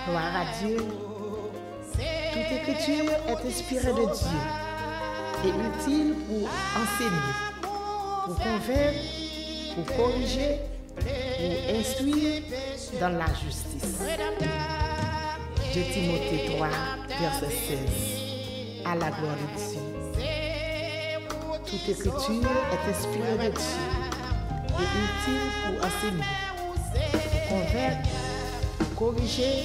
Gloire à Dieu. Toute écriture est inspirée de Dieu et utile pour enseigner, pour convaincre, pour corriger, pour instruire dans la justice. 2 Timothée 3, verset 16. À la gloire de Dieu. Toute écriture est inspirée de Dieu et utile pour enseigner, pour convaincre, pour corriger,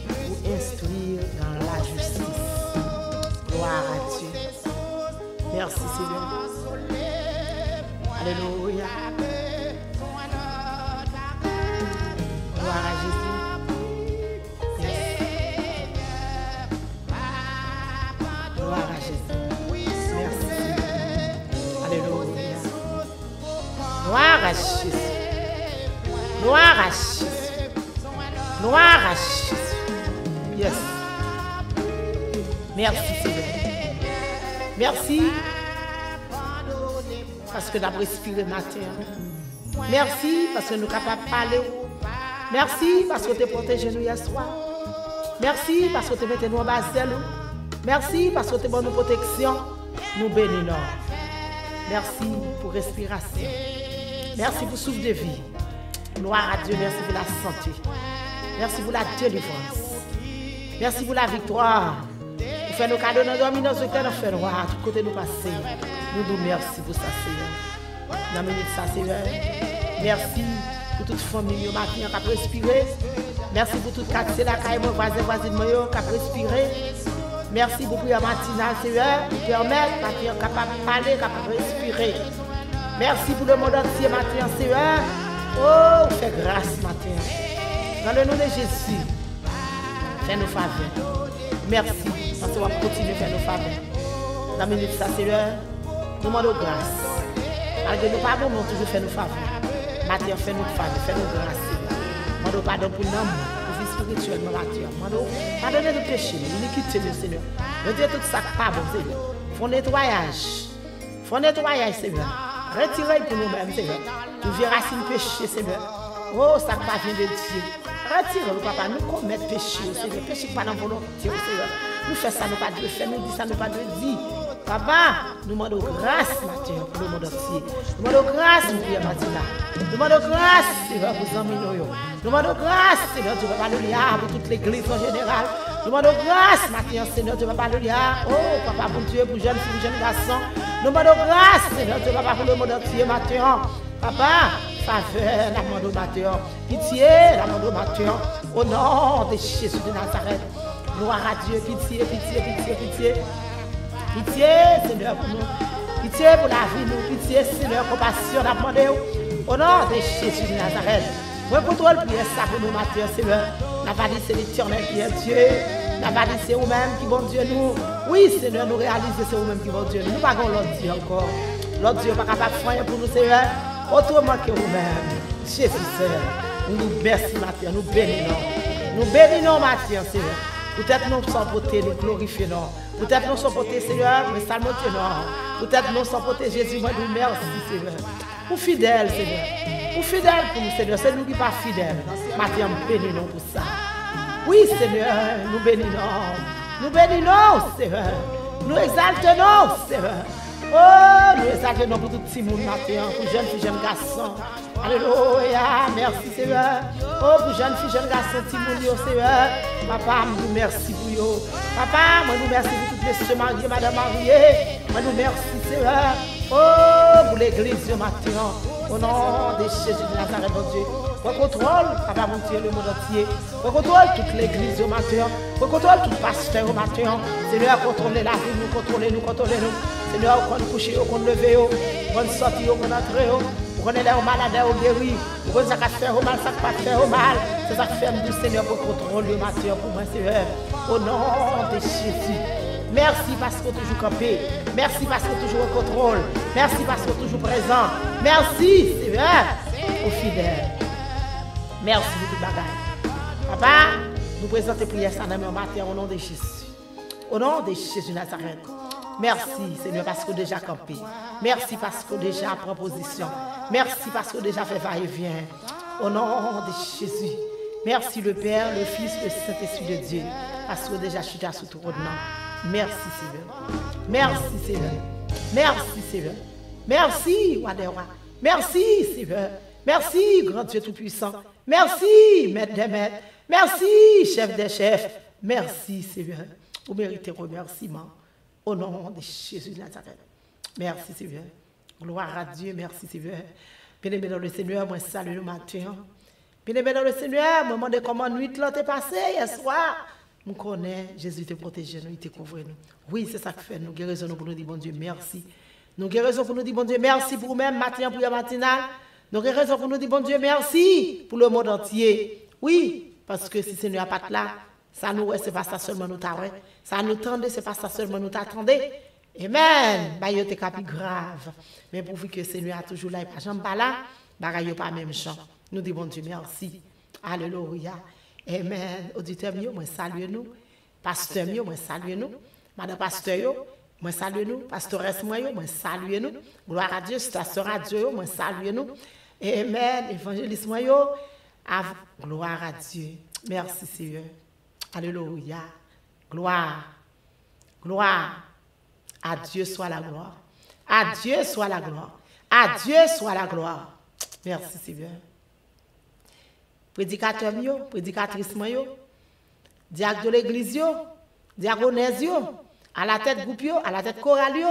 pour instruire dans la justice. Gloire à Dieu. Merci Seigneur. Alléluia. Gloire à Jésus. Merci. Gloire à Jésus. Merci. Alléluia. Gloire à Jésus. Gloire à Jésus. Gloire à Jésus. Yes. Merci Seigneur. Merci parce que nous avons respiré matin. Merci parce que nous sommes capables de parler. Merci parce que tu as protégé nous hier soir. Merci parce que tu as mis nous en bas de nous. Merci parce que tu as donné nous protection. Nous bénissons. Merci pour respiration. Merci pour souffle de vie. Gloire à Dieu. Merci pour la santé. Merci pour la délivrance. Merci pour la victoire. Vous faites nos cadeaux dans le dans ce que nous faisons. Tout côté nous passer. Nous nous merci pour ça, Seigneur. Dans minute ça, Seigneur. Merci pour toute famille qui a respiré. Merci pour toute quartier là, qui voisin qui a respiré. Merci pour prière matinale, Seigneur, qui permet qui est capable de parler, capable de respirer. Merci pour le monde entier matin, Seigneur. Oh, fais grâce matin. Dans le nom de Jésus, fais-nous faveur. Merci, parce qu'on va continuer à faire nos faveurs. Dans la minute ça, Seigneur, nous demandons grâce. Malgré nous pas bon, nous toujours faire nos faveurs. Matin, fais-nous faveur, fais-nous grâce. Nous demandons pardon pour nous, pour vie spirituelle, matin. Nous demandons pardonner nos péchés, l'iniquité, le Seigneur. Nous disons tout ça pas bon, Seigneur. Font nettoyage. Font nettoyage, Seigneur. Retirez pour nous-mêmes, Seigneur. Nous verrons si nous péchons, Seigneur. Oh, ça ne vient de Dieu. Retirez-le, papa. Nous commettons péché, Seigneur. Péché pas dans volonté, Seigneur. Nous faisons ça, nous pas de faire. Nous disons ça, nous pas de dire. Papa, nous demandons grâce, matin, pour le monde entier. Nous demandons grâce, nous prions matin. Nous demandons grâce, Seigneur, pour les amis. Nous demandons grâce, Seigneur, tu vas pas le lire pour toute l'église en général. Nous demandons grâce, matin, Seigneur, tu vas pas le lire. Oh, papa, pour Dieu, pour jeunes filles, jeunes garçons. Nous demandons grâce, Seigneur, tu vas pas pour le monde entier, matin. Papa, faveur, la demande au matin. Pitié, la demande au matin. Au nom de Jésus de Nazareth. Gloire à Dieu, pitié, pitié, pitié, pitié. Pitié, Seigneur, pour nous. Pitié pour la vie, nous. Pitié, Seigneur, compassion, la demande. Au nom de Jésus de Nazareth. Moi, pour toi, le prière ça pour nous, matin, Seigneur. La valise, c'est l'éternel qui est Dieu. La valise, c'est vous-même qui bon Dieu nous. Oui, Seigneur, nous réalisons, c'est vous-même qui bon Dieu nous. Nous pas l'autre Dieu encore. L'autre Dieu n'est pas capable de faire pour nous, Seigneur. Autrement que vous-même. Jésus, Seigneur. Nous merci, matin. Nous bénissons. Nous bénissons, matin, Seigneur. Peut-être nous sommes portés, nous glorifions. Peut-être nous sommes portés, Seigneur, mais ça nous tient. Peut-être nous sommes portés, Jésus, moi, nous merci, Seigneur. Pour fidèle, Seigneur. Pour fidèle pour nous, Seigneur. C'est nous qui ne sommes pas fidèles. Matin, nous bénissons pour ça. Oui, Seigneur, nous bénissons. Nous bénissons, Seigneur. Nous exaltons, Seigneur. Oh, nous exaltons pour tout le monde matin, pour jeunes filles, jeunes garçons. Alléluia, merci Seigneur. Oh, pour jeunes filles, jeunes garçons, Timounio, Seigneur. Papa, nous merci pour vous. Papa, moi nous merci pour toutes les sœurs mariées, madame mariée. Moi nous merci Seigneur. Oh, pour l'église ce matin. Au nom de Jésus de Nazareth, mon Dieu. On contrôle, papa, mon Dieu, le monde entier. On contrôle toute l'église au matin. On contrôle tout pasteur au matin. Seigneur, contrôlez la vie, nous contrôlez nous, contrôlez nous. Seigneur, on peut coucher, on peut lever, on peut sortir, on peut entrer, on peut aller au malade, au guéri, on peut faire au mal, ça ne peut pas faire au mal. C'est ça que fait du Seigneur pour contrôler le matin pour moi, Seigneur. Au nom de Jésus. Merci parce que toujours campé. Merci parce que toujours au contrôle. Merci parce que toujours présent. Merci, Seigneur, aux fidèles. Merci pour tout bagage. Papa, nous présentons prière ça dans le matin au nom de Jésus. Au nom de Jésus Nazareth. Merci, Seigneur, parce que déjà campé. Merci parce que déjà prend position. Merci parce que déjà fait va-et-vient. Au nom de Jésus. Merci le Père, le Fils, le Saint-Esprit de Dieu. Parce que déjà chuté sous tout ordonnant. Merci Seigneur. Merci Seigneur. Merci Seigneur. Merci Wadewa. Merci Seigneur. Merci grand Dieu Tout-Puissant. Merci Maître des Maîtres. Merci Chef des Chefs. Merci Seigneur. Vous méritez remerciement au nom de Jésus de Nazareth. Merci Seigneur. Gloire à Dieu. Merci Seigneur. Bien-aimé dans le Seigneur, moi salue le matin. Bien-aimé dans le Seigneur, moi demande comment nuit t'est passée hier soir. Nous connaissons, Jésus te protège, nous, il te couvre nous. Oui, c'est ça que fait. Nous guérissons pour nous dire, bon Dieu, merci. Nous guérissons pour nous dire, bon Dieu, merci pour nous-mêmes, matin, prière matinale. Nous guérissons pour nous dire, bon Dieu, merci pour le monde entier. Oui, parce que si Seigneur n'a pas là, ça nous, c'est pas ça seulement nous t'attendons. Ça nous tendait, c'est pas ça seulement nous t'attendait. Amen. Bah, il y a des grave. Mais pour que Seigneur a toujours là, et pas jamais pas là, bah, il n'y a pas même chant. Nous disons, bon Dieu, merci. Alléluia. Amen. Auditeur mieux, moi salue nous. Pasteur mieux, moi salue nous. Madame pasteur, moi salue nous. Pastoresse moi salue nous. Gloire à Dieu, station radio, moi salue nous. Amen. Évangéliste moi gloire à Dieu. Merci Seigneur. Alléluia. Gloire. Gloire. À Dieu soit la gloire. À Dieu soit la gloire. À Dieu soit la gloire. Merci Seigneur. Prédicateur mio, prédicatrice moyo, diacre de l'église yo, diaconesse yo, à la tête groupe yo, à la tête chorale yo,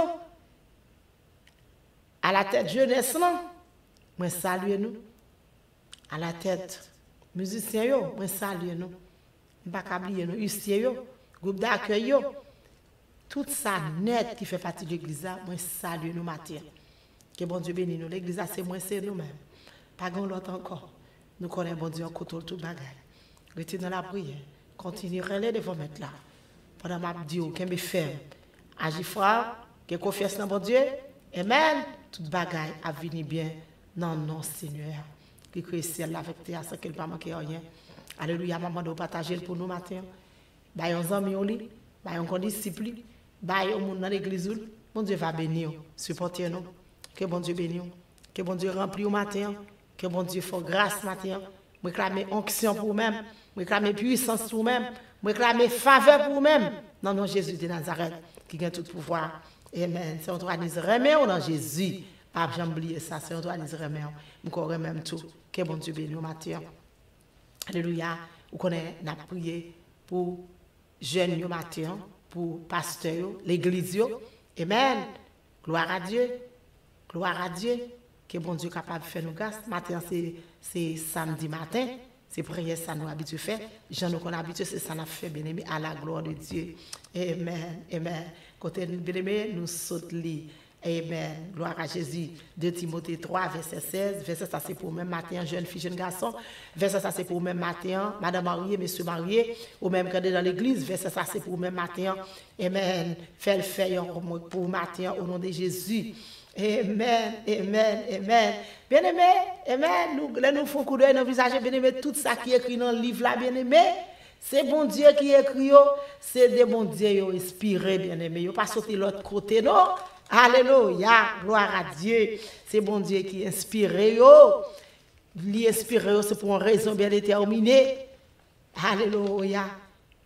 à la tête jeunesse là, moi salue nous. À la tête musicien yo, moi salue nous. Pas oublier nous, huissier yo, groupe d'accueil yo. Tout ça net qui fait partie de l'église là, moi salue nous matin. Que bon Dieu bénisse nous. L'église c'est moi c'est nous-mêmes. Pas grand l'autre encore. Nous connaissons bon Dieu en contrôle tout bagage. Restez dans la prière. Continuez les devant mettre là. Pendant ma Dieu, qu'elle me ferme. Agis fort, qu'elle confiance dans bon Dieu. Amen. Tout bagage a venir bien dans non Seigneur. Qui crée ciel avec toi sans qu'elle pas manquer rien. Alléluia, maman de partager pour nous matin. Bah on amis au lit, bah on disciple, bah on monde dans l'église. Bon Dieu va bénir, supporter nous. Que bon Dieu bénisse. Que bon Dieu remplit au matin. Que bon Dieu fasse grâce matin. Je réclame onction pour vous-même. Je réclame puissance pour vous-même. Je réclame faveur pour vous-même. Dans le nom de Jésus de Nazareth, qui a tout pouvoir. Amen. C'est un droit de remettre dans Jésus. Pas jamais oublier ça. C'est un droit de remettre. Je connais même tout. Que bon Dieu bénisse au matin. Alléluia. Vous connaissez, nous avons prié pour jeunes au matin, pour pasteurs, l'église. Amen. Gloire à Dieu. Gloire à Dieu. Que bon Dieu est capable de faire nous grâce. Matin, c'est samedi matin. C'est prière, ça nous habitue à faire. Jean nous qu'on habitué, c'est ça nous fait bien aimé à la gloire de Dieu. Amen. Amen. Côté bien aimé, nous sautons. Amen. Gloire à Jésus. 2 Timothée 3, verset 16. Verset ça, c'est pour même matin, jeune fille, jeune garçon. Verset ça, c'est pour même matin, madame mariée, monsieur marié, ou même quand dans l'église. Verset ça, c'est pour même matin. Amen. Fais le faire pour matin au nom de Jésus. Amen, amen, amen. Bien-aimé, amen. Nous faisons coup d'œil dans le visage, bien-aimé, tout ça qui est écrit dans le livre là, bien-aimé, c'est bon Dieu qui écrit, c'est des bons dieux inspirés, bien-aimé. Pas sauter l'autre côté, non? Alléluia, gloire à Dieu. C'est bon Dieu qui inspire, l'inspire, c'est pour une raison bien déterminée. Alléluia.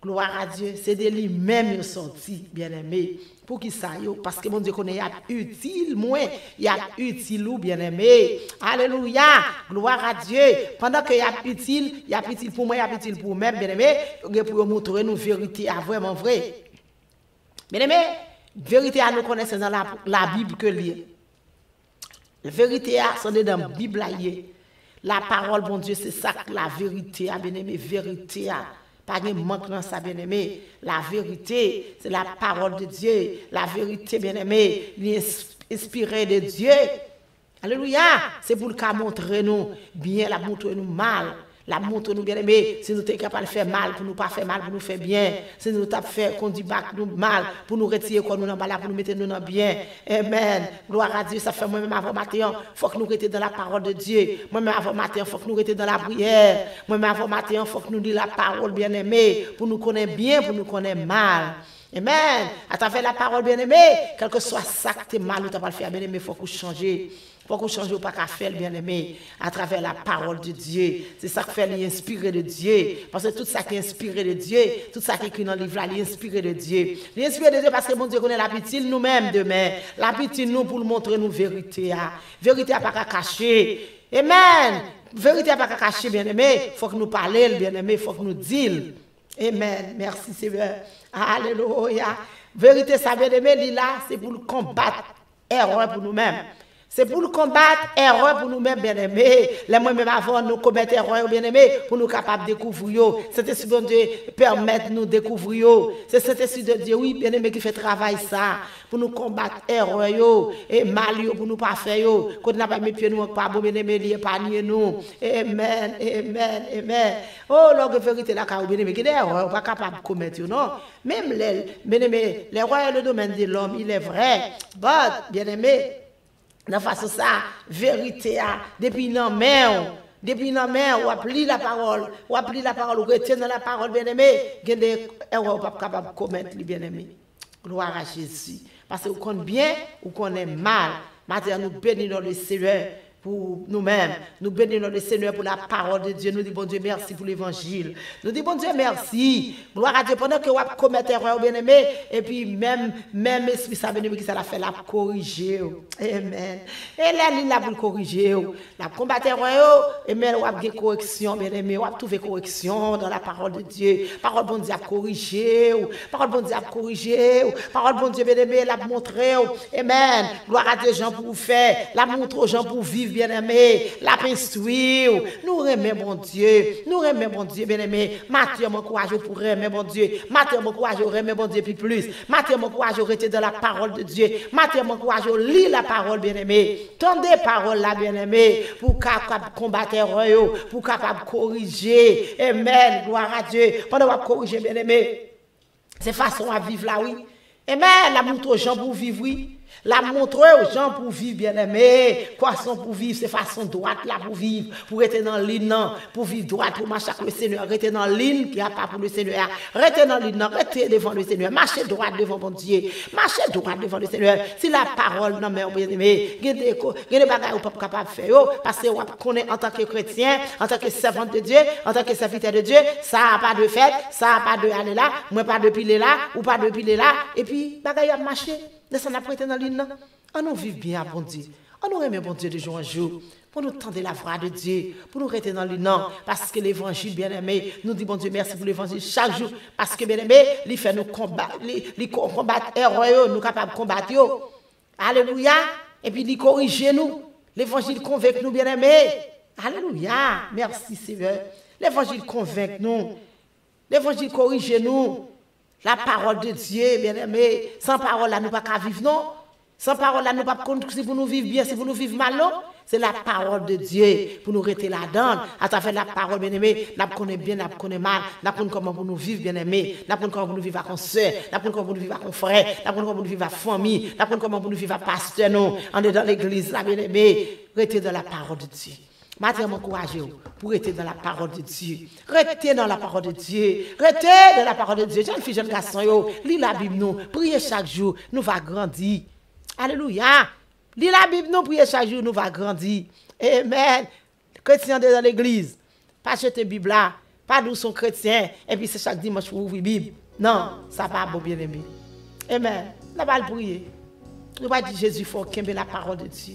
Gloire à Dieu, c'est de lui-même sorti, bien-aimé. Pour qui ça yo? Parce que mon Dieu connaît, il y a utile, moi, il y a utile ou bien-aimé. Alléluia, gloire à Dieu. Pendant qu'il y a utile pour moi, il y a utile pour moi, bien-aimé. Pour montrer nos vérités à vraiment vrai. Bien-aimé, vérité à nous connaître dans la Bible que lire. La vérité à sont dans la Bible là. La parole, bon Dieu, c'est ça la vérité, bien-aimé, vérité à. Pas de manque dans ça, bien-aimé. La vérité, c'est la parole de Dieu. La vérité, bien-aimé, inspirée de Dieu. Alléluia. C'est pour le cas montrer nous bien, la montrer nous mal. La montrer nous bien-aimé. Si nous sommes capables de faire mal, pour nous pas faire mal, pour nous faire bien. Si nous sommes fait qu'on dit nous mal, pour nous retirer quoi nous dans mal, pour nous mettre nous dans bien. Amen. Gloire à Dieu. Ça fait moi-même avant matin, faut que nous restions dans la parole de Dieu. Moi-même avant matin, faut que nous restions dans la prière. Moi-même avant matin, faut que nous disions la parole bien-aimée, pour nous connaître bien, pour nous connaître mal. Amen. À travers la parole bien-aimée, quel que soit ça que tu es mal ou tu n'as pas le faire bien-aimé, il faut que changer. Pour qu'on change pas qu'à faire, bien-aimé, à travers la parole de Dieu. C'est ça qui fait l'inspirer de Dieu. Parce que tout ça qui est inspiré de Dieu, tout ça qui est écrit dans le livre là, l'inspiré de Dieu. L'inspiré de Dieu parce que mon Dieu connaît l'appétit nous-mêmes demain. L'appétit nous pour nous montrer nous vérité. Vérité à pas qu'à cacher. Amen. Vérité à pas qu'à cacher, bien-aimé. Il faut que nous parlions, bien-aimé. Il faut que nous disions. Amen. Merci Seigneur. Alléluia. Vérité, ça bien-aimé, là, c'est pour combattre erreur pour nous-mêmes. C'est pour nous combattre erreur pour nous-mêmes, bien-aimés. Les moi-même avant nous commettre erreur, bien-aimés, pour nous capables de découvrir. C'est ce que Dieu permettre nous découvrir. C'est ce de Dieu, oui, bien-aimé, qui fait travail ça. Pour nous combattre erreur et mal pour nous pas faire. Quand on n'a pas mis pied nous, pas bon, bien-aimé, épargner nous. Amen, amen, amen. Oh, la vérité, là, bien-aimé, qui est erreur, pas capable de commettre, non? Même les, bien-aimé, l'erreur est le domaine de l'homme, il est vrai. But, bien-aimé, dans face à ça, vérité, depuis nos mains, on applique la parole, on retient dans la parole, bien-aimé, il y a des erreurs pas capable de commettre, bien-aimé. Gloire à Jésus. Parce que vous connaissez bien ou connaissez mal. Maintenant, nous bénissons le Seigneur pour nous-mêmes. Nous bénissons le Seigneur pour la parole de Dieu. Nous disons, bon Dieu, merci pour l'évangile. Nous disons, bon Dieu, merci. Gloire à Dieu. Pendant que vous commettez erreur, bien-aimé, et puis même Esprit Saint, bien-aimé, qui ça l'a fait, la corriger. Amen. Et là, il l'a pour corriger. La combattre erreur, et même, vous avez des corrections, bien-aimé. Vous avez trouvé correction dans la parole de Dieu. Parole bon Dieu a corrigé. Parole bon Dieu a corrigé. Parole bon Dieu, bien-aimé, l'a montré. Amen. Gloire à Dieu, Jean, pour vous faire. La montre aux gens pour vivre, bien-aimé, la instruire. Nous remercions bon Dieu. Nous remercions bon Dieu, bien-aimé. Matthieu, mon courage pour remercier bon Dieu. Matthieu, mon courage pour remercier bon Dieu puis plus. Matthieu, mon courage pour rester dans la parole de Dieu. Matthieu, mon courage pour lire la parole, bien-aimé. Tendez parole là, bien-aimé, pour capable combattre erreur, pour capable corriger. Amen. Gloire à Dieu. Pendant qu'on corriger, bien-aimé, c'est façon à vivre là, oui. Amen. La montre aux gens pour vivre, oui. La montre aux gens pour vivre, bien-aimé. Poisson pour vivre, c'est façon droite là pour vivre. Pour être dans l'île, non. Pour vivre droite, pour marcher avec le Seigneur. Rester dans l'île qui n'a pas pour le Seigneur. Rester dans l'île, non. Rester devant le Seigneur. Marcher droite devant mon Dieu. Marcher droite devant le Seigneur. Si la parole, non, mais bien-aimé, il y a des bagages qu'on pas capable de faire. Parce que on connaît en tant que chrétien, en tant que servante de Dieu, en tant que serviteur de Dieu, ça n'a pas de fête, ça n'a pas de aller là, moi pas de piler là, ou pas de piler là. Et puis, bagages a marché. Laissez-nous prêter dans l'île. On nous vit bien, bon Dieu. On nous remet, bon Dieu, de jour en jour. Pour nous tendre la voix de Dieu. Pour nous rester dans l'île. Parce que l'évangile, bien aimé, nous dit, bon Dieu, merci pour l'évangile chaque jour. Parce que, bien aimé, il fait nous combattre. Il combattre erreur, nous capables de combattre. Alléluia. Et puis, il corrige nous. L'évangile convainc nous, bien aimé. Alléluia. Merci, Seigneur. L'évangile convainc nous. L'évangile corrige nous. La parole de Dieu, bien aimé, sans parole là, nous ne pouvons pas vivre, non? Sans parole là, nous ne pouvons pas si vous nous vivre bien, si vous nous vivre mal, non? C'est la parole de Dieu pour nous rester là-dedans. À travers la parole, bien aimé, nous connaissons bien, nous connaissons mal, nous connaissons comment nous vivre, bien aimé, nous connaissons comment nous vivre avec nos soeurs, nous connaissons comment nous vivre avec nos frères, nous connaissons comment nous vivre avec la famille, nous connaissons comment nous vivre avec le pasteur, nous, on est dans l'église, là, bien aimé, restez dans la parole de Dieu. Maintenant, m'encouragez pour rester dans la parole de Dieu. Restez dans la parole de Dieu. Restez dans la parole de Dieu. Jeune fille, jeune garçon, lis la Bible, nous. Priez chaque jour, nous va grandir. Alléluia. Lis la Bible, nous. Priez chaque jour, nous va grandir. Amen. Chrétien dans l'église. Pas jeter Bible là. Pas d'où sont chrétiens. Et puis c'est chaque dimanche pour ouvrir Bible. Non, ça va pas bien aimé. Amen. Nous va le prier. Nous va dire Jésus, il faut qu'il la parole de Dieu.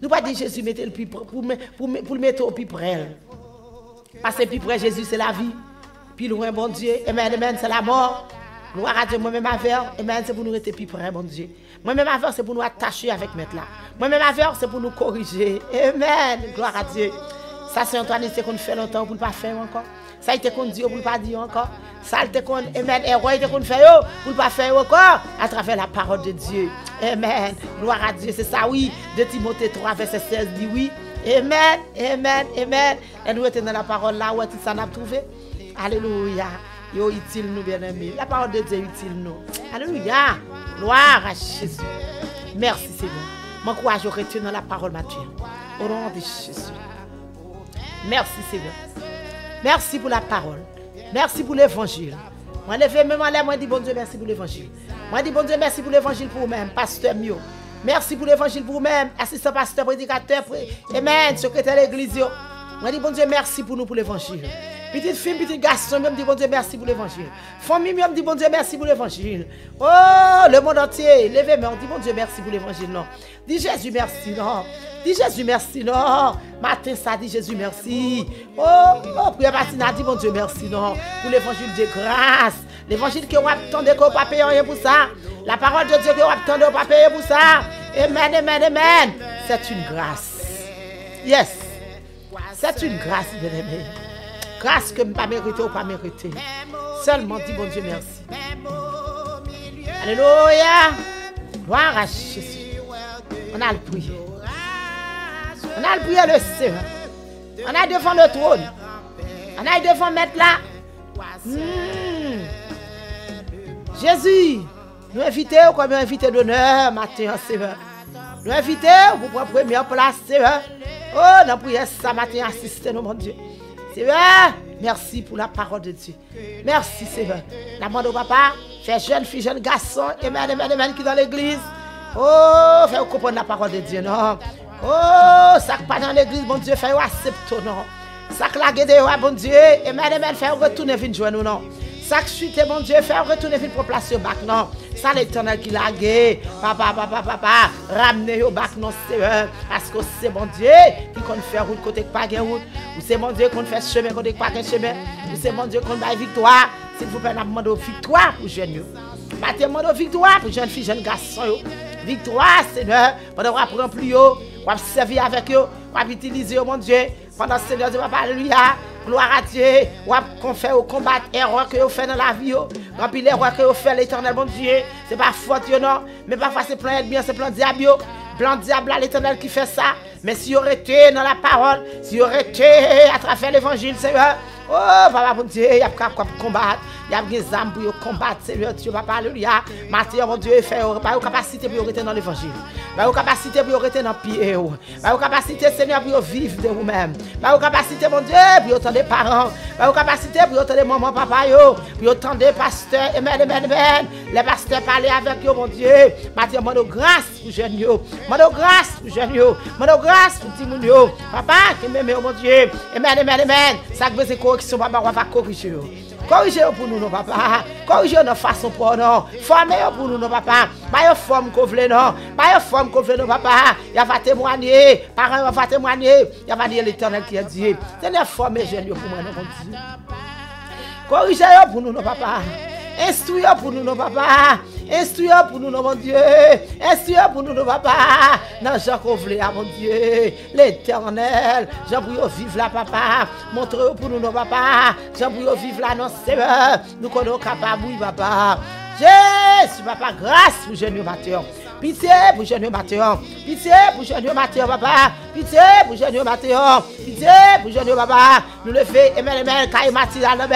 Nous pas dire Jésus mettez le plus pour le mettre au plus près. Parce que plus près Jésus c'est la vie. Puis loin bon Dieu. Amen, amen, c'est la mort. Gloire à Dieu, moi-même affaire. Amen, c'est pour nous rester plus près, bon Dieu. Moi-même affaire, c'est pour nous attacher avec maître là. Moi-même affaire, c'est pour nous corriger. Amen. Gloire à Dieu. Ça c'est Antoine, c'est qu'on fait longtemps pour ne pas faire encore. Ça a été qu'on dit pour ne pas dire encore. Ça a été qu'on amen, erreur été qu'on fait pour ne pas faire encore à travers la parole de Dieu. Amen. Gloire à Dieu, c'est ça oui. De Timothée 3 verset 16 dit oui. Amen. Amen. Amen. Et nous étions dans la parole là où tout ça n'a trouvé. Alléluia. Yo utile nous bien aimés. La parole de Dieu utile nous. Alléluia. Gloire à Jésus. Merci Seigneur. Mon courage retient dans la parole Matthieu. Au nom de Jésus. Merci Seigneur. Merci pour la parole. Merci pour l'évangile. Moi, levé même en l'air, moi, dis bon Dieu, merci pour l'évangile. Moi, dis bon Dieu, merci pour l'évangile pour vous-même, pasteur Mio. Merci pour l'évangile pour vous-même, assistant pasteur, prédicateur, amen, secrétaire de l'église. Moi dis bon Dieu merci pour nous pour l'évangile. Petite fille, petit garçon, même dit bon Dieu merci pour l'évangile. Famille, même dit bon Dieu merci pour l'évangile. Oh, le monde entier, levez-moi, on dit bon Dieu merci pour l'évangile, non. Dis Jésus merci, non. Dis Jésus merci, non. Matin, ça dit Jésus merci. Oh, prière matinale, dit bon Dieu merci, non. Pour l'évangile de grâce. L'évangile que vous attendez qu'on ne pas payer rien pour ça. La parole de Dieu que vous attendez qu'on ne pas payer pour ça. Amen, amen, amen. C'est une grâce. Yes. C'est une grâce, bien-aimé. Grâce que je ne pas mériter ou pas mériter. Seulement dis bon Dieu merci. Alléluia. Gloire à Jésus. On a le prié. On a le prié le Seigneur. On a devant le trône. On a devant mettre là. Jésus, nous invitons comme invité d'honneur matin, Seigneur. Nous invitons pour prendre première place, Seigneur. Oh, nous prions ça matin, assister nous, mon Dieu. Seigneur, merci pour la parole de Dieu. Merci, Seigneur. La demande au papa, fait jeune fille, jeune garçon, amen, amen, amen, qui dans l'église. Oh, fais comprendre la parole de Dieu, non. Oh, ça qui pas dans l'église, mon Dieu, fait accepter, non. Ça qui la guide, bon Dieu, amen, amen, fait retourner, venir joindre nous, non. Ça qui suit, mon Dieu, fait retourner, venir pour placer au bac, non. Ça l'éternel qui l'a gué, papa, ramenez au bac, non, Seigneur, parce que c'est mon Dieu qui compte faire route côté pas de route, ou c'est mon Dieu qui compte faire chemin côté pas de chemin, ou c'est mon Dieu qui compte faire victoire. S'il vous plaît, on demande victoire pour jeunes. Maintenant, demande victoire pour jeunes filles, jeunes garçons. Victoire, Seigneur, pendant qu'on apprend plus, on va servir avec eux, on va utiliser, mon Dieu, pendant ce Seigneur, papa, alléluia. Gloire à Dieu, qu'on fait au combat, erreur que vous faites dans la vie, remplir l'erreur que vous faites l'éternel, bon Dieu, c'est pas faute, non, mais parfois c'est plein de bien, c'est plein de diable, blanc diable, l'éternel qui fait ça, mais si vous aurait été dans la parole, si vous aurait été à travers l'évangile, Seigneur, oh, papa, bon Dieu, il y a quoi combattre, il y a des âmes pour combattre, Seigneur, Dieu, papa, alléluia, Matthieu, mon Dieu, fait une capacité pour rester dans l'évangile, une capacité pour rester dans le pied, une capacité, Seigneur, pour vivre de vous-même, une capacité, mon Dieu, pour autant des parents, une capacité pour autant des mamans, papa, pour autant des pasteurs, amen, amen, amen, les pasteurs parler avec eux, mon Dieu, Matthieu, mon grâce pour jeunes, mon grâce pour jeunes, mon grâce pour petit moun, papa, qui m'aime, mon Dieu, amen, amen, amen, ça que c'est correction, papa, on va corriger. Corrigez pour nous, non, papa. Corrigez notre façon pour nous. Formez pour nous, non, papa. Pas forme qu'on veut, non. Pas forme qu'on veut, non, papa. Il va témoigner. Parents va témoigner. Il va dire l'éternel qui a dit. C'est former jeune pour moi, non, mon Dieu. Corrigez pour nous, non, papa. Instruisez pour nous, non, papa. Instruisez pour nous, non, mon Dieu. Instruisez pour nous, non, papa. Dans Jean qu'on voulait, mon Dieu. L'éternel. Jean pour vivre là, papa. Montrez pour nous, non, papa. Jean pour vivre là, non, Seigneur. Nous connaissons capable, oui, papa. Jésus, papa, grâce pour jeune matin. Pitié pour jeune matin. Pitié pour jeune matin, papa. Pitié pour jeune matin. Pitié pour jeune papa. Nous le faisons, amen, amen, quand il m'a tiré à la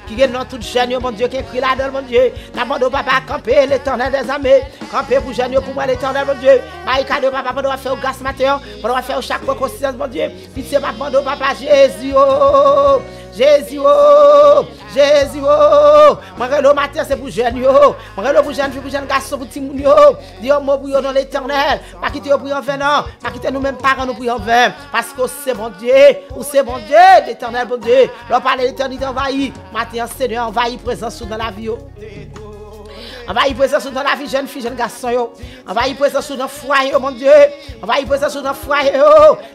qui est dans toute jeune, mon Dieu, qui écrit là-dedans, mon Dieu. Demande au papa, camper l'éternel des armées. Camper pour jeune, pour moi, l'éternel, mon Dieu. Maïka de papa, on doit faire au gaz matin. On doit faire chaque fois conscience, mon Dieu. Pitié, demande au papa, Jésus, oh. Jésus, oh, Jésus, oh, moi le matin c'est pour jeune yo, moi le pour jeune fille, pour jeune garçon, pour petit moun yo, dis un mot pour yo dans l'éternel, pas quitter pour en 20 ans, pas quitter nous mêmes parents nous pour en 20, parce que c'est mon Dieu, ou c'est mon Dieu, l'éternel bon Dieu, l'on parle de l'éternité envahie, matin Seigneur envahit présence dans la vie yo. On va y présence dans la vie jeune fille, jeune garçon. On va y présence dans le foyer, mon Dieu. On va y présence dans le foyer.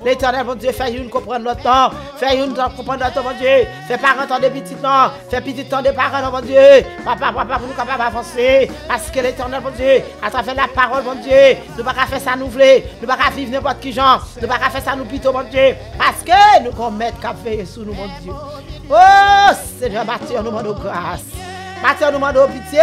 L'éternel, mon Dieu, fait une comprendre notre temps. Fait une comprendre notre temps, mon Dieu. Fait parents temps de petit temps. Fait petit temps de parents, mon Dieu. Papa, pour nous capables d'avancer. Parce que l'éternel, mon Dieu, à travers la parole, mon Dieu, nous ne pouvons pas faire ça nous voulons. Nous ne pouvons pas vivre n'importe qui genre. Nous ne pouvons pas faire ça nous plutôt, mon Dieu. Parce que nous allons mettre qu'à veiller sur nous, mon Dieu. Oh, Seigneur, Matthieu, nous demandons grâce. Matthieu, nous demandons pitié.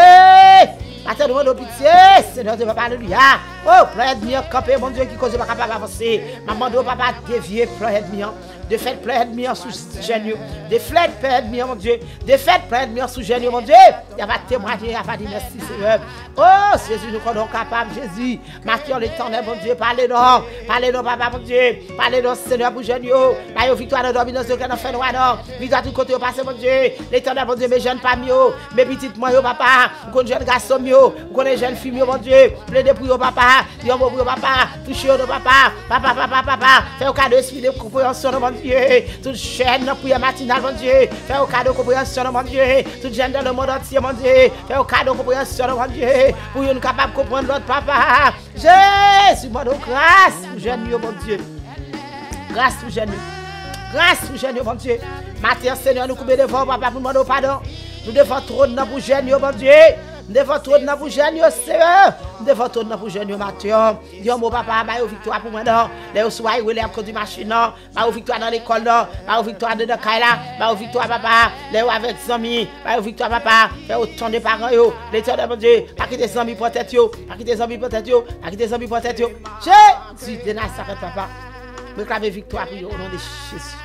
Matthieu, nous demandons pitié. Seigneur, Dieu, papa, alléluia. Oh, plein de miens, camper, mon Dieu, qui cause pas capable d'avancer. Maman, Dieu, papa, dévier, plein de miens. Défaite plein ennemi en sous génie. Défaite plein ennemi, mon Dieu. Défaite plein ennemi en sous génie, mon Dieu. Il va témoigner, il va dire merci, Seigneur. Oh, Jésus, nous sommes capables, Jésus. Maintenant, l'éternel, mon Dieu, parlez-nous, papa, mon Dieu. Parlez-nous, Seigneur, pour génie. Là, il y a victoire de dominance de qu'on a fait noir, non. Victoire du côté, passé, mon Dieu. L'éternel, mon Dieu, mes jeunes pas mieux. Mes petites moi, papa. Vous connaissez jeunes garçons mieux. Vous connaissez jeunes filles, mon Dieu. Plaidez pour papa. Dis pour papa. Touchez papa. Papa. Fais au cadeau de compréhension, mon Dieu. Toute chaîne de prière matinale, mon Dieu. Fais au cadeau de compréhension, mon Dieu. Toute chaîne dans le monde entier, mon Dieu. Fais au cadeau de compréhension, mon Dieu. Pour nous capable de comprendre notre papa. Jésus, mon grâce pour jeune, mon Dieu. Grâce pour jeune. Grâce pour jeune, mon Dieu. Matin, Seigneur, nous coupons devant papa pour demander pardon. Nous devons trop de pour jeune, mon Dieu. Nous devons trop de pour jeune, Seigneur. Nous devons trop de pour jeune, Mathieu. Dis mon papa, ma victoire pour moi, non. Les soirs, il relève contre machine, non. Ma victoire dans l'école, non. Ma victoire dans le Kaila. Ma victoire, papa. Les avec des amis. Ma victoire, papa. Fais autant de parents, yo. L'éternel, mon Dieu. Pas quitter des amis pour tête, yo. Pas quitter des amis pour tête, yo. Pas quitter des amis pour tête, yo. Jésus de Nazareth, papa. Je réclame victoire pour au nom de Jésus.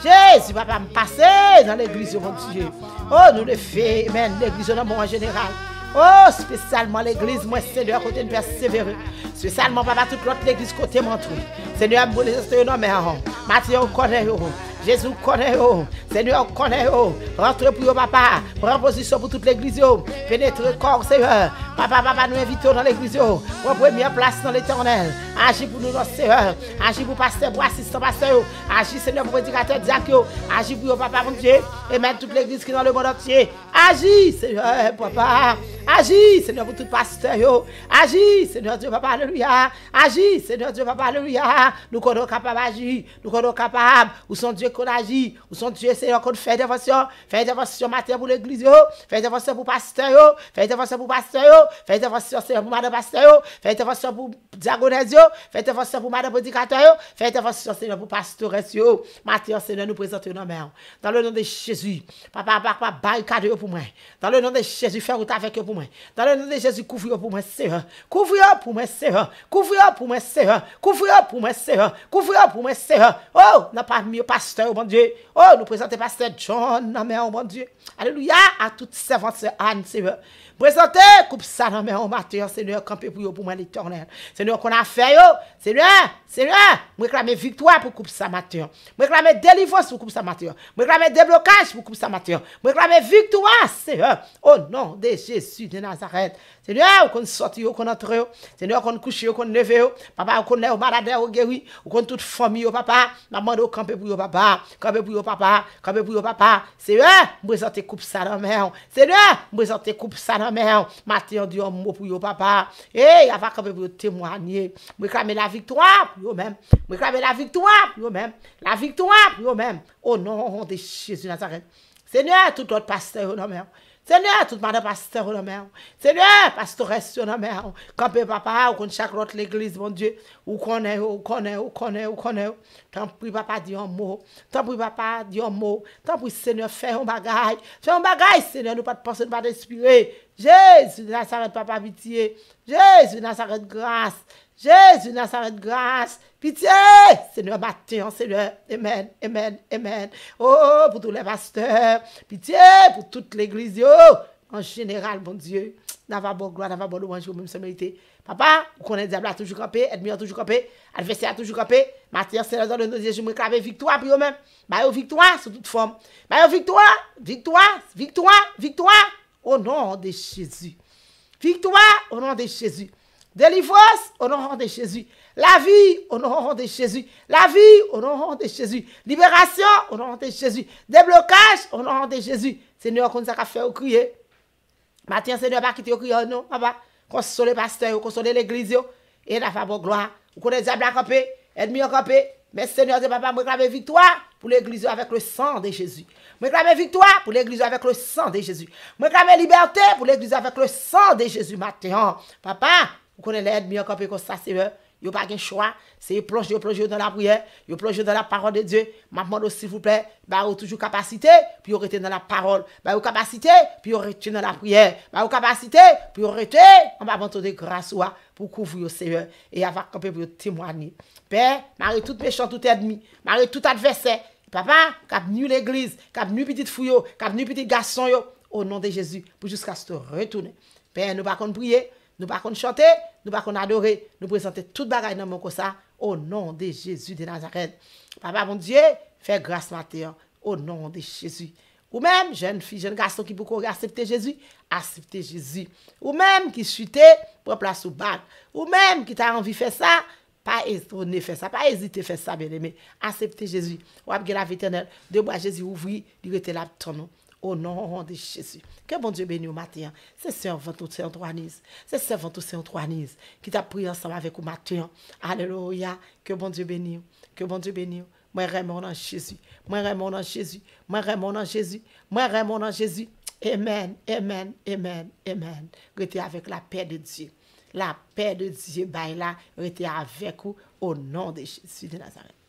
Jésus, papa, me passer dans l'église, mon Dieu. Oh, nous le faisons, amen. L'église, dans le monde en général. Oh, spécialement l'église, moi, Seigneur, côté de persévérer. Spécialement, papa, toute l'autre l'église, côté montré. Seigneur, je vous non, mais Matthieu, connaît, Jésus connaît, Seigneur connaît, rentrez pour vous, papa, prends position pour toute l'église, pénétrez corps, Seigneur. Papa, nous invitons dans l'église, pour première place dans l'éternel. Agis pour nous, notre Seigneur. Agis pour pasteur, pour assistant, pasteur. Agis, Seigneur, pour prédicateur, diacre. Agis pour papa, mon Dieu. Et même toute l'église qui est dans le monde entier. Agis, Seigneur, papa. Agis, Seigneur, pour tout pasteur. Agis, Seigneur Dieu, papa, alléluia. Agis, Seigneur Dieu, papa, alléluia. Nous sommes capables d'agir. Nous sommes capables. Où sont Dieu qu'on agit. Où sont Dieu, Seigneur, qu'on fait intervention. Fait intervention matin pour l'église. Fait intervention pour pasteur. Fait intervention pour pasteur. Fait intervention pour madame pasteur. Fait intervention pour diagonèse. Fait intervention pour madame prédicateur. Fait intervention, Seigneur, pour pastoresse. Matin, Seigneur, nous présentons nos mains. Dans le nom de Jésus. Papa, barricade pour moi. Dans le nom de Jésus, fais route avec eux pour moi. Dans le nom de Jésus, couvre pour moi, Seigneur. Couvre pour moi, Seigneur. Couvre pour moi, Seigneur. Couvre pour moi, Seigneur. Couvre pour moi, Seigneur. Oh, n'a pas mis pasteur, mon Dieu. Oh, nous présentons pasteur John, mon Dieu. Alléluia, à toutes servantes Anne, Seigneur. Présentez, coupe ça dans mes matin, Seigneur, campé pour moi l'éternel. Seigneur, qu'on a fait, Seigneur, je réclame victoire pour coupe ça matin. Je réclame délivrance pour coupe ça matin. Je réclame déblocage pour coupe ça matin. Je réclame victoire, Seigneur, au nom de Jésus de Nazareth. Seigneur, qu'on sorte, qu'on entre, Seigneur, qu'on couche, qu'on lève, papa, qu'on est malade, qu'on guéri, qu'on toute famille, papa, maman, au campé pour papa, campé pour papa, campé pour papa. Seigneur, je présente coupe ça dans mes Seigneur, je présente coupe ça dans mes matin, Dieu, mot pour papa. Et il va campé pour témoigner. Je réclame la victoire pour eux-mêmes. Je réclame la victoire pour eux-mêmes. La victoire pour eux-mêmes. Au nom de Jésus Nazareth. Seigneur, tout autre pasteur, non, Seigneur, tout madame pasteur, non, Seigneur, pastoresse, non, campé papa, ou qu'on chaque autre l'église, mon Dieu, ou connaît. Tant pis, papa, dis un mot. Tant pis, papa, dis un mot. Tant pis, Seigneur, fais un bagage. Fais un bagage, Seigneur, nous pas de penser, nous pas d'inspirer. Jésus, Nazareth, papa, pitié. Jésus, Nazareth, grâce. Jésus, Nazareth, grâce. Pitié, Seigneur, matin, Seigneur. Amen, amen, amen. Oh, pour tous les pasteurs. Pitié, pour toute l'église, en général, mon Dieu. N'ava bon gloire, n'ava bon louange, même se mériter. Papa, vous connaissez diable a toujours campé, ennemi a toujours campé, adversaire a toujours campé. Matin, Seigneur, dans le nom de Jésus, je me réclame victoire pour eux-mêmes. Victoire sous toute forme. Victoire. Au nom de Jésus. Victoire au nom de Jésus. Délivrance au nom de Jésus. La vie au nom de Jésus. La vie au nom de Jésus. Libération au nom de Jésus. Déblocage au nom de Jésus. Seigneur, qu'on s'est fait au crier. Matin, Seigneur, pas quitter au crier, non, papa. Consoler le pasteur, consoler l'église, et la faveur gloire. Vous connaissez diable à camper, ennemi à camper. Mais Seigneur, papa, je réclame victoire pour l'église avec le sang de Jésus. Je réclame victoire pour l'église avec le sang de Jésus. Je réclame liberté pour l'église avec le sang de Jésus matin. Papa, vous connaissez l'ennemi à camper comme ça, Seigneur. Yo pas de choix, c'est plonger dans la prière, yo plonger dans la parole de Dieu. M'a demande s'il vous plaît, bah toujours capacité, puis rester dans la parole, bah capacité, puis rester dans la prière, bah capacité, puis rester en bas de grâce pour couvrir au Seigneur et avoir campé pour témoigner. Père, marie tout méchant, tout ennemi, marie tout adversaire. Papa, cap nu l'église, cap nu petite fouille, cap nu petit garçon yo, au nom de Jésus, pour jusqu'à ce retourner. Père, nous pas qu'on prier, nous pas qu'on chanter, nous pas qu'on adorer, nous présenter toute bagaille dans mon comme ça, au nom de Jésus de Nazareth. Papa, mon Dieu, fais grâce matin, au nom de Jésus. Ou même, jeune fille, jeune garçon qui peut accepter Jésus, accepter Jésus. Ou même qui chute pour place au bac. Ou même qui t'a envie de faire ça, pas hésiter faire ça, pas hésiter faire ça, bien aimé. Accepter Jésus. Ou bien la vie éternelle, de bois Jésus ouvrir, il était là ton nom. Au nom de Jésus. Que bon Dieu bénisse au matin. C'est servant tout c'est Antoine. C'est servant tout c'est Antoine qui t'a prié ensemble avec vous matin. Alléluia. Que bon Dieu bénisse. Que bon Dieu bénisse. Moi vraiment dans Jésus. Moi vraiment dans Jésus. Moi vraiment dans Jésus. Moi vraiment dans Jésus. Amen. Amen. Amen. Amen. Restez avec la paix de Dieu. La paix de Dieu, là, restez avec vous au nom de Jésus de Nazareth.